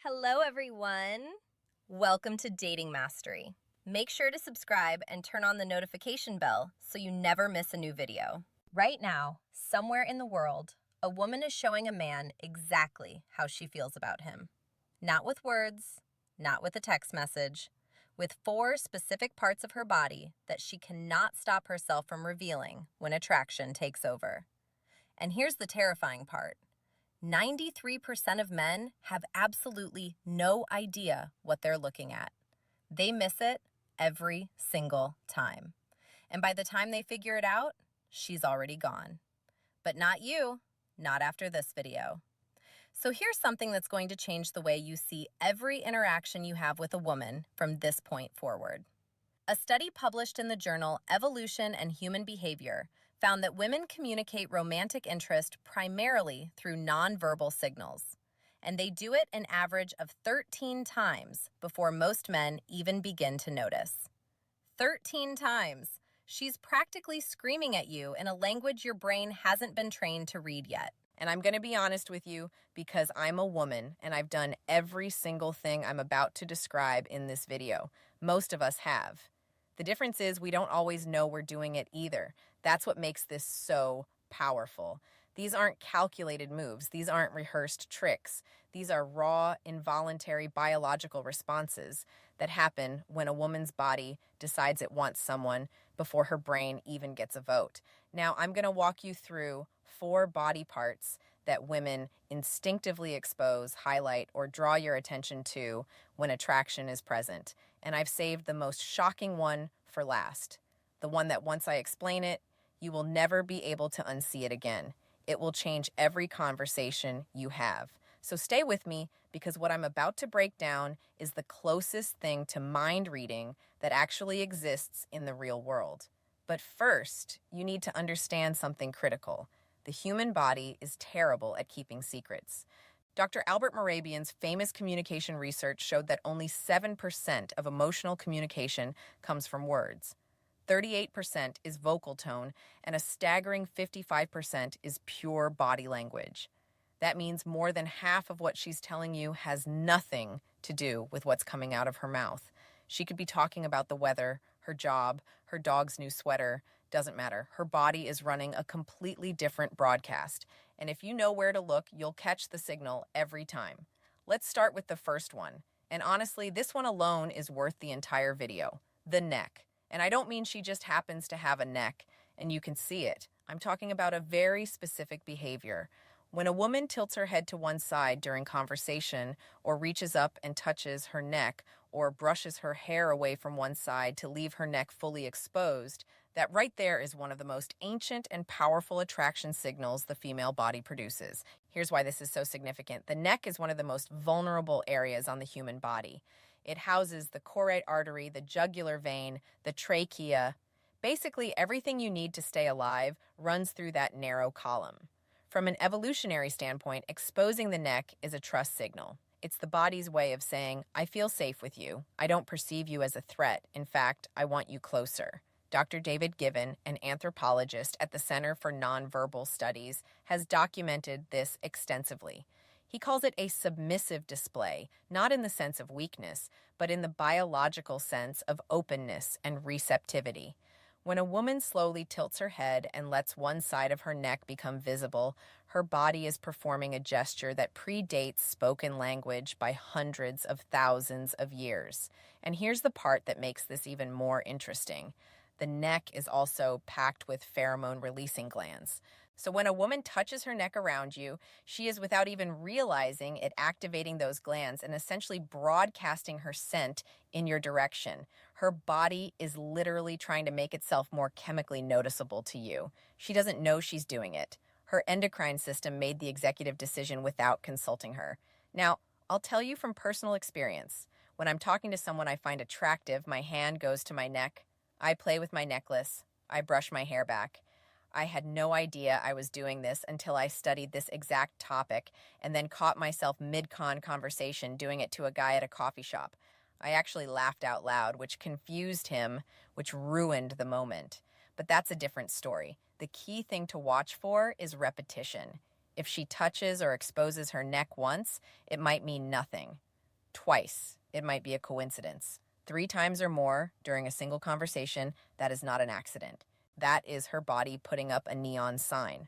Hello, everyone. Welcome to Dating Mastery. Make sure to subscribe and turn on the notification bell so you never miss a new video. Right now, somewhere in the world, a woman is showing a man exactly how she feels about him. Not with words, not with a text message, with 4 specific parts of her body that she cannot stop herself from revealing when attraction takes over. And here's the terrifying part. 93% of men have absolutely no idea what they're looking at. They miss it every single time. And by the time they figure it out, she's already gone. But not you, not after this video. So here's something that's going to change the way you see every interaction you have with a woman from this point forward. A study published in the journal Evolution and Human Behavior found that women communicate romantic interest primarily through nonverbal signals, and they do it an average of 13 times before most men even begin to notice. 13 times! She's practically screaming at you in a language your brain hasn't been trained to read yet. And I'm going to be honest with you because I'm a woman and I've done every single thing I'm about to describe in this video. Most of us have. The difference is we don't always know we're doing it either. That's what makes this so powerful. These aren't calculated moves. These aren't rehearsed tricks. These are raw, involuntary biological responses that happen when a woman's body decides it wants someone before her brain even gets a vote. Now, I'm going to walk you through 4 body parts that women instinctively expose, highlight, or draw your attention to when attraction is present. And I've saved the most shocking one for last. The one that once I explain it, you will never be able to unsee it again. It will change every conversation you have. So stay with me because what I'm about to break down is the closest thing to mind reading that actually exists in the real world. But first, you need to understand something critical. The human body is terrible at keeping secrets. Dr. Albert Mehrabian's famous communication research showed that only 7% of emotional communication comes from words. 38% is vocal tone, and a staggering 55% is pure body language. That means more than half of what she's telling you has nothing to do with what's coming out of her mouth. She could be talking about the weather, her job, her dog's new sweater. Doesn't matter. Her body is running a completely different broadcast. And if you know where to look, you'll catch the signal every time. Let's start with the first one. And honestly, this one alone is worth the entire video. The neck. And I don't mean she just happens to have a neck and you can see it. I'm talking about a very specific behavior. When a woman tilts her head to one side during conversation or reaches up and touches her neck or brushes her hair away from one side to leave her neck fully exposed, that right there is one of the most ancient and powerful attraction signals the female body produces. Here's why this is so significant. The neck is one of the most vulnerable areas on the human body. It houses the choroid artery, the jugular vein, the trachea. Basically, everything you need to stay alive runs through that narrow column. From an evolutionary standpoint, exposing the neck is a trust signal. It's the body's way of saying, I feel safe with you. I don't perceive you as a threat. In fact, I want you closer. Dr. David Given, an anthropologist at the Center for Nonverbal Studies, has documented this extensively. He calls it a submissive display, not in the sense of weakness, but in the biological sense of openness and receptivity. When a woman slowly tilts her head and lets one side of her neck become visible, her body is performing a gesture that predates spoken language by hundreds of thousands of years. And here's the part that makes this even more interesting. The neck is also packed with pheromone-releasing glands. So when a woman touches her neck around you, she is, without even realizing it, activating those glands and essentially broadcasting her scent in your direction. Her body is literally trying to make itself more chemically noticeable to you. She doesn't know she's doing it. Her endocrine system made the executive decision without consulting her. Now, I'll tell you from personal experience. When I'm talking to someone I find attractive, my hand goes to my neck. I play with my necklace. I brush my hair back. I had no idea I was doing this until I studied this exact topic and then caught myself mid-con conversation doing it to a guy at a coffee shop. I actually laughed out loud, which confused him, which ruined the moment. But that's a different story. The key thing to watch for is repetition. If she touches or exposes her neck once, it might mean nothing. twice, it might be a coincidence. 3 times or more during a single conversation, that is not an accident. That is her body putting up a neon sign.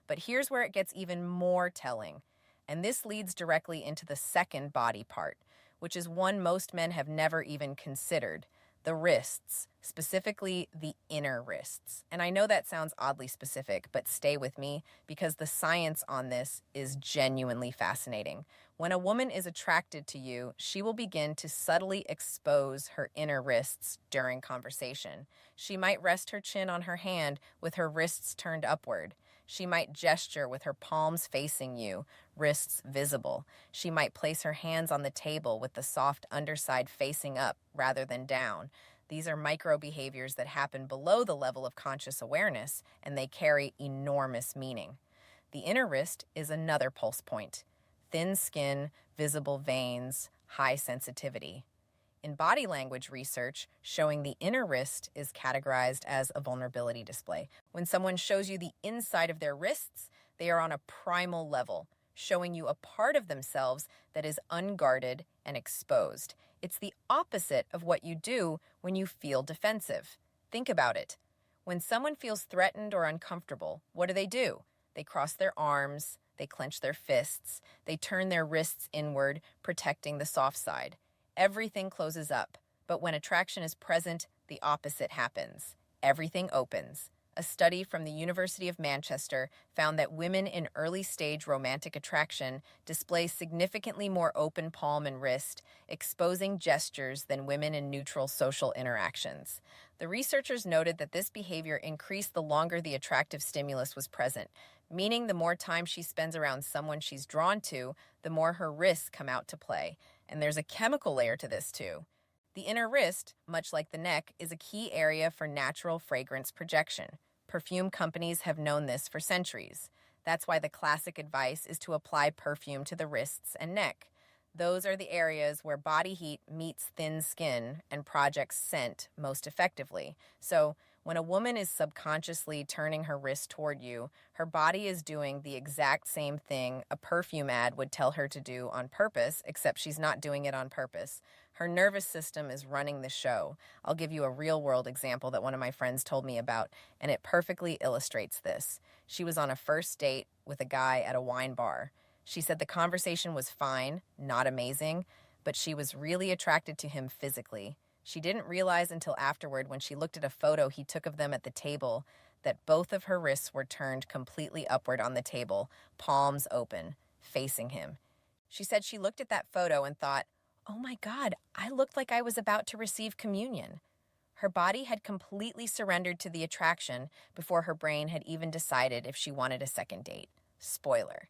But here's where it gets even more telling. And this leads directly into the second body part, which is one most men have never even considered: the wrists, specifically the inner wrists. And I know that sounds oddly specific, but stay with me because the science on this is genuinely fascinating. When a woman is attracted to you, she will begin to subtly expose her inner wrists during conversation. She might rest her chin on her hand with her wrists turned upward. She might gesture with her palms facing you, wrists visible. She might place her hands on the table with the soft underside facing up rather than down. These are micro behaviors that happen below the level of conscious awareness, and they carry enormous meaning. The inner wrist is another pulse point. Thin skin, visible veins, high sensitivity. In body language research, showing the inner wrist is categorized as a vulnerability display. When someone shows you the inside of their wrists, they are on a primal level, showing you a part of themselves that is unguarded and exposed. It's the opposite of what you do when you feel defensive. Think about it. When someone feels threatened or uncomfortable, what do? They cross their arms, they clench their fists, they turn their wrists inward, protecting the soft side. Everything closes up, but when attraction is present, the opposite happens. Everything opens. A study from the University of Manchester found that women in early-stage romantic attraction display significantly more open palm and wrist, exposing gestures than women in neutral social interactions. The researchers noted that this behavior increased the longer the attractive stimulus was present, meaning the more time she spends around someone she's drawn to, the more her wrists come out to play. And there's a chemical layer to this too. The inner wrist, much like the neck, is a key area for natural fragrance projection. Perfume companies have known this for centuries. That's why the classic advice is to apply perfume to the wrists and neck. Those are the areas where body heat meets thin skin and projects scent most effectively. So, when a woman is subconsciously turning her wrist toward you, her body is doing the exact same thing a perfume ad would tell her to do on purpose, except she's not doing it on purpose. Her nervous system is running the show. I'll give you a real-world example that one of my friends told me about, and it perfectly illustrates this. She was on a first date with a guy at a wine bar. She said the conversation was fine, not amazing, but she was really attracted to him physically. She didn't realize until afterward, when she looked at a photo he took of them at the table, that both of her wrists were turned completely upward on the table, palms open, facing him. She said she looked at that photo and thought, "Oh my God, I looked like I was about to receive communion." Her body had completely surrendered to the attraction before her brain had even decided if she wanted a second date. Spoiler.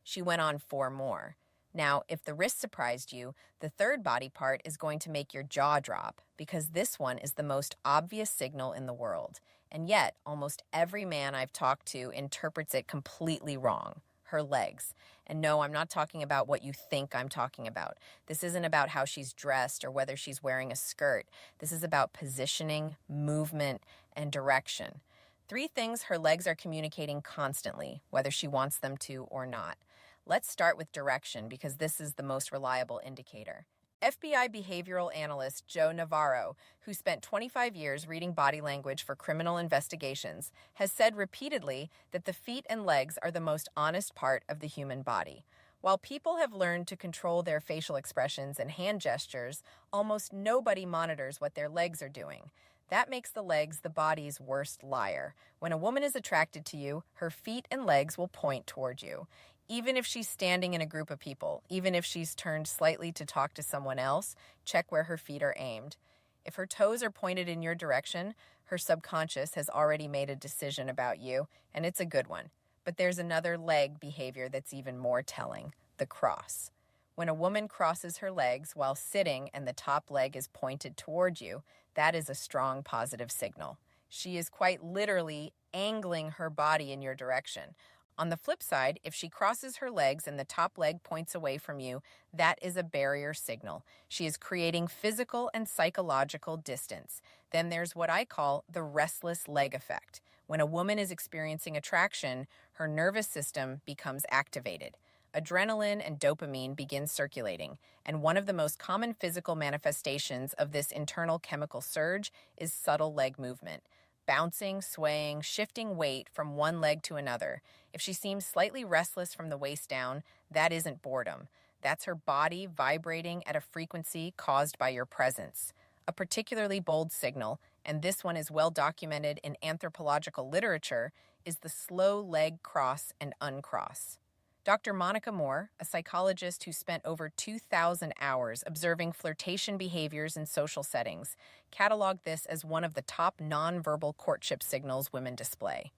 She went on 4 more. Now, if the wrist surprised you, the third body part is going to make your jaw drop, because this one is the most obvious signal in the world. And yet, almost every man I've talked to interprets it completely wrong. Her legs. And no, I'm not talking about what you think I'm talking about. This isn't about how she's dressed or whether she's wearing a skirt. This is about positioning, movement, and direction. 3 things her legs are communicating constantly, whether she wants them to or not. Let's start with direction, because this is the most reliable indicator. FBI behavioral analyst Joe Navarro, who spent 25 years reading body language for criminal investigations, has said repeatedly that the feet and legs are the most honest part of the human body. While people have learned to control their facial expressions and hand gestures, almost nobody monitors what their legs are doing. That makes the legs the body's worst liar. When a woman is attracted to you, her feet and legs will point toward you. Even if she's standing in a group of people, even if she's turned slightly to talk to someone else, check where her feet are aimed. If her toes are pointed in your direction, her subconscious has already made a decision about you, and it's a good one. But there's another leg behavior that's even more telling: the cross. When a woman crosses her legs while sitting and the top leg is pointed toward you, that is a strong positive signal. She is quite literally angling her body in your direction. On the flip side, if she crosses her legs and the top leg points away from you, that is a barrier signal. She is creating physical and psychological distance. Then there's what I call the restless leg effect. When a woman is experiencing attraction, her nervous system becomes activated. adrenaline and dopamine begin circulating, and one of the most common physical manifestations of this internal chemical surge is subtle leg movement. Bouncing, swaying, shifting weight from one leg to another. If she seems slightly restless from the waist down, that isn't boredom. That's her body vibrating at a frequency caused by your presence. A particularly bold signal, and this one is well documented in anthropological literature, is the slow leg cross and uncross. Dr. Monica Moore, a psychologist who spent over 2,000 hours observing flirtation behaviors in social settings, cataloged this as one of the top nonverbal courtship signals women display.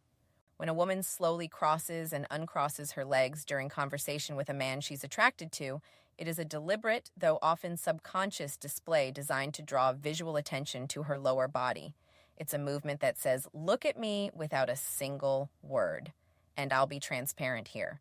When a woman slowly crosses and uncrosses her legs during conversation with a man she's attracted to, it is a deliberate, though often subconscious display designed to draw visual attention to her lower body. It's a movement that says, "Look at me," without a single word. And I'll be transparent here.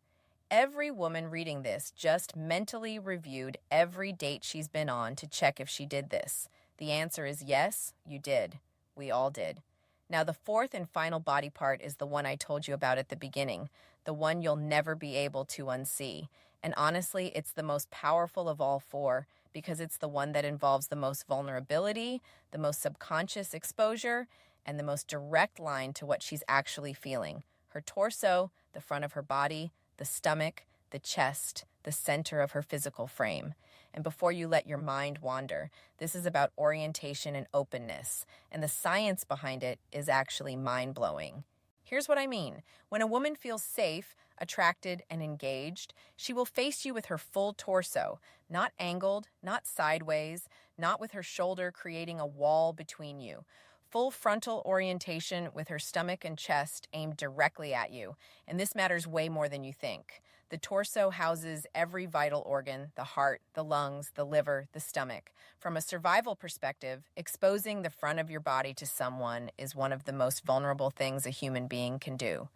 Every woman reading this just mentally reviewed every date she's been on to check if she did this. The answer is yes, you did. We all did. Now, the fourth and final body part is the one I told you about at the beginning, the one you'll never be able to unsee. And honestly, it's the most powerful of all four because it's the one that involves the most vulnerability, the most subconscious exposure, and the most direct line to what she's actually feeling. Her torso, the front of her body, the stomach, the chest, the center of her physical frame. And before you let your mind wander, this is about orientation and openness, and the science behind it is actually mind-blowing. Here's what I mean. When a woman feels safe, attracted, and engaged, she will face you with her full torso, not angled, not sideways, not with her shoulder creating a wall between you. Full frontal orientation with her stomach and chest aimed directly at you, and this matters way more than you think. The torso houses every vital organ, the heart, the lungs, the liver, the stomach. From a survival perspective, exposing the front of your body to someone is one of the most vulnerable things a human being can do.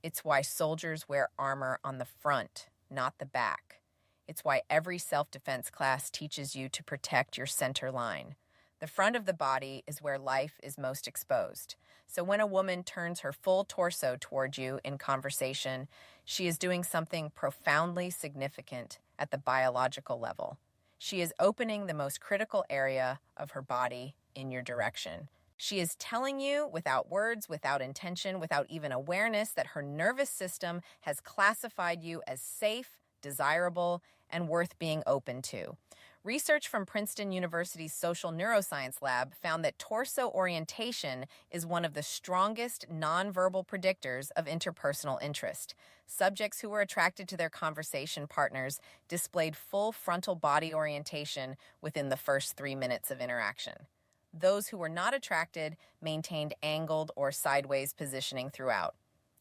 It's why soldiers wear armor on the front, not the back. It's why every self-defense class teaches you to protect your center line. The front of the body is where life is most exposed. So when a woman turns her full torso toward you in conversation, she is doing something profoundly significant at the biological level. She is opening the most critical area of her body in your direction. She is telling you, without words, without intention, without even awareness, that her nervous system has classified you as safe, desirable, and worth being open to. Research from Princeton University's Social Neuroscience Lab found that torso orientation is one of the strongest nonverbal predictors of interpersonal interest. Subjects who were attracted to their conversation partners displayed full frontal body orientation within the first 3 minutes of interaction. Those who were not attracted maintained angled or sideways positioning throughout.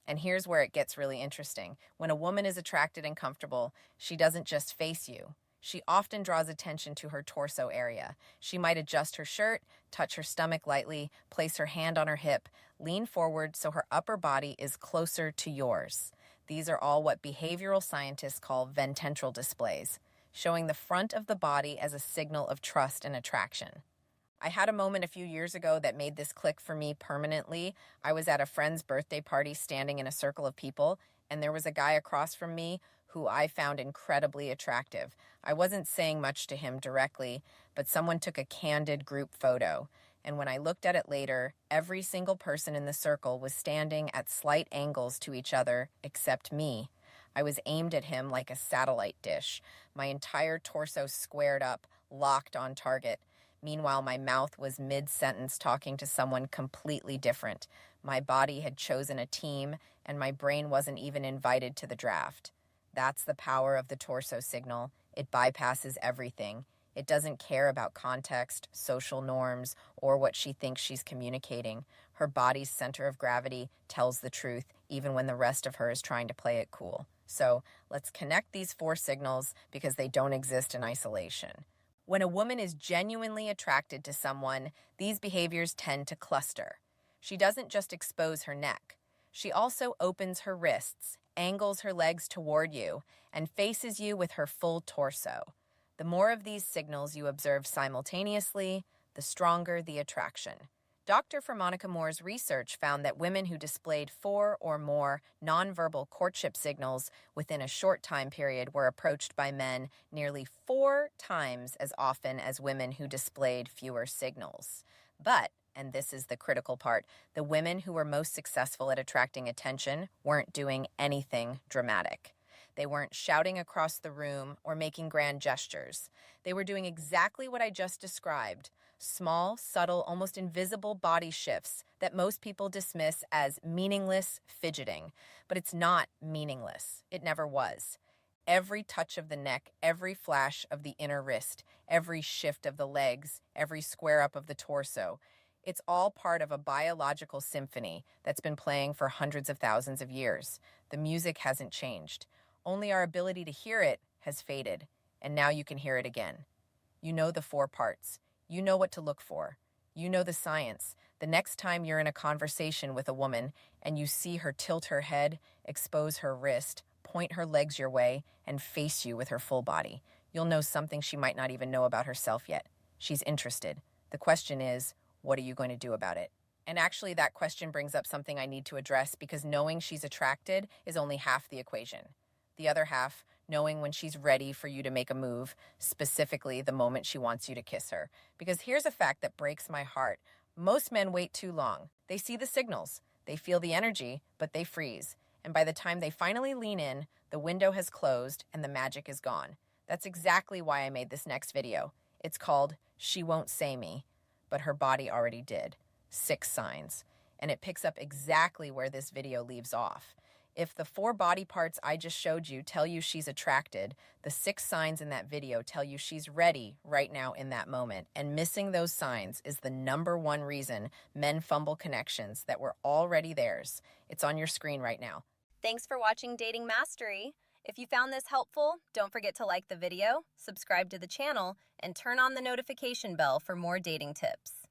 And here's where it gets really interesting. When a woman is attracted and comfortable, she doesn't just face you. She often draws attention to her torso area. She might adjust her shirt, touch her stomach lightly, place her hand on her hip, lean forward so her upper body is closer to yours. These are all what behavioral scientists call vententral displays, showing the front of the body as a signal of trust and attraction. I had a moment a few years ago that made this click for me permanently. I was at a friend's birthday party standing in a circle of people, and there was a guy across from me who I found incredibly attractive. I wasn't saying much to him directly, but someone took a candid group photo. And when I looked at it later, every single person in the circle was standing at slight angles to each other except me. I was aimed at him like a satellite dish, my entire torso squared up, locked on target. Meanwhile, my mouth was mid-sentence talking to someone completely different. My body had chosen a team, and my brain wasn't even invited to the draft. That's the power of the torso signal. It bypasses everything. It doesn't care about context, social norms, or what she thinks she's communicating. Her body's center of gravity tells the truth, even when the rest of her is trying to play it cool. So let's connect these 4 signals because they don't exist in isolation. When a woman is genuinely attracted to someone, these behaviors tend to cluster. She doesn't just expose her neck. She also opens her wrists, angles her legs toward you, and faces you with her full torso. The more of these signals you observe simultaneously, the stronger the attraction. Dr. Monica Moore's research found that women who displayed 4 or more nonverbal courtship signals within a short time period were approached by men nearly 4 times as often as women who displayed fewer signals. But, and this is the critical part, the women who were most successful at attracting attention weren't doing anything dramatic. They weren't shouting across the room or making grand gestures. They were doing exactly what I just described. Small, subtle, almost invisible body shifts that most people dismiss as meaningless fidgeting. But it's not meaningless. It never was. Every touch of the neck, every flash of the inner wrist, every shift of the legs, every square up of the torso, it's all part of a biological symphony that's been playing for hundreds of thousands of years. The music hasn't changed. Only our ability to hear it has faded, and now you can hear it again. You know the 4 parts. You know what to look for. You know the science. The next time you're in a conversation with a woman and you see her tilt her head, expose her wrist, point her legs your way, and face you with her full body, you'll know something she might not even know about herself yet. She's interested. The question is, what are you going to do about it? And actually, that question brings up something I need to address, because knowing she's attracted is only half the equation. The other half, knowing when she's ready for you to make a move, specifically the moment she wants you to kiss her. Because here's a fact that breaks my heart. Most men wait too long. They see the signals, they feel the energy, but they freeze. And by the time they finally lean in, the window has closed and the magic is gone. That's exactly why I made this next video. It's called She Won't Say Me, but Her Body Already Did. 6 signs. And it picks up exactly where this video leaves off. If the 4 body parts I just showed you tell you she's attracted, the 6 signs in that video tell you she's ready right now in that moment. And missing those signs is the #1 reason men fumble connections that were already theirs. It's on your screen right now. Thanks for watching Dating Mastery. If you found this helpful, don't forget to like the video, subscribe to the channel, and turn on the notification bell for more dating tips.